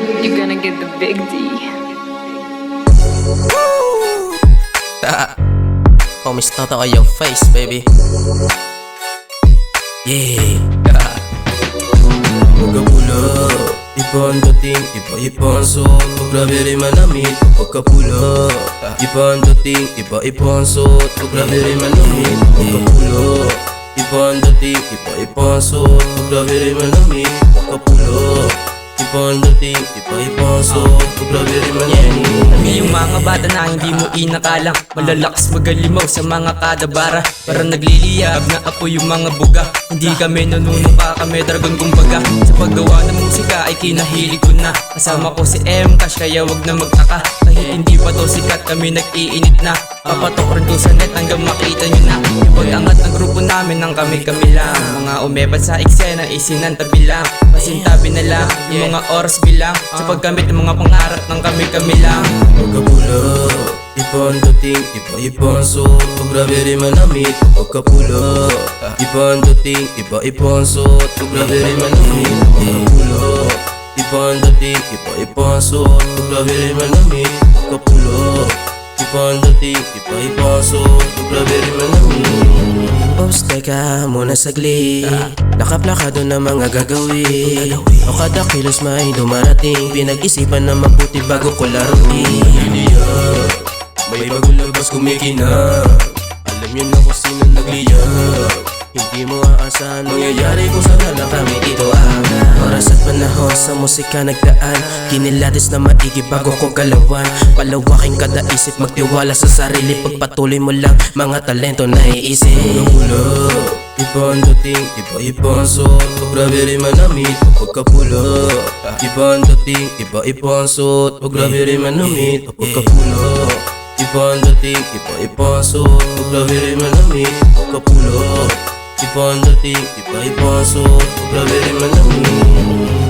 You're gonna get the big D. Homies, toto on your face, baby. Yeah. Pagkapula, iba ang dating, iba ang suot. Pag grabe rin manamit, pagkapula. Iba ang dating, iba ang suot. Pag grabe rin manamit, pagkapula. Iba ang dating, iba ang suot. Pag grabe rin manamit, pagkapula. Iba ang dating, iba ang suot. Pag grabe rin manamit. Kami yung mga bata na hindi mo inakalang malalakas magalimaw sa mga kadabara. Parang nagliliyab na apo yung mga buga. Hindi kami nanunuka, kami dragon kumbaga. Sa paggawa ng musika ay kinahilig ko na. Kasama ko si M-Cash kaya wag na magtaka. Kahit hindi pa to sikat kami nag-iinit na. Papatok rin ko sa net hanggang makita nyo na yung pag-angat ng grupo namin ng kami-kami lang. Mga umebat sa eksena isinantabi lang. Pasintabi na lang yung mga oras bilang. Sa paggamit ng mga pangarap ng kami-kami lang. Pagkapula, iba ang dating, iba ang suot. Pag grabe rin manamit, pagkapula. Iba ang dating, iba ang suot. Pag grabe rin manamit, pagkapula. Iba ang dating, iba ang suot. Pag grabe rin manamit, pagkapula. Iba ang dating, iba ang suot. Pag grabe rin manamit. Oops, teka muna saglit. Nakaplakado na mga gagawin. O kada kilos may dumarating. Pinag-isipan na mabuti bago ko laruin. May bagong labas kumikinang. Alam yun na kung sino nagliyab. Hindi mo aasahan mangyayari kung sana na kami dito ang oras at panahon sa musika nagdaan. Kinilatis na maigi bago ko galawan. Palawaking kada isip, magtiwala sa sarili. Pagpatuloy mo lang mga talento na iisip. Pagkapula, iba ang dating, iba ang suot. Pag grabe rin manamit, pagkapula. Iba ang dating, iba ang suot. Pag grabe rin manamit, pagkapula. Iba ang dating, iba ang suot. Pag grabe rin manamit, pagkapula. Iba ang dating, iba ang suot. Pag grabe rin manamit.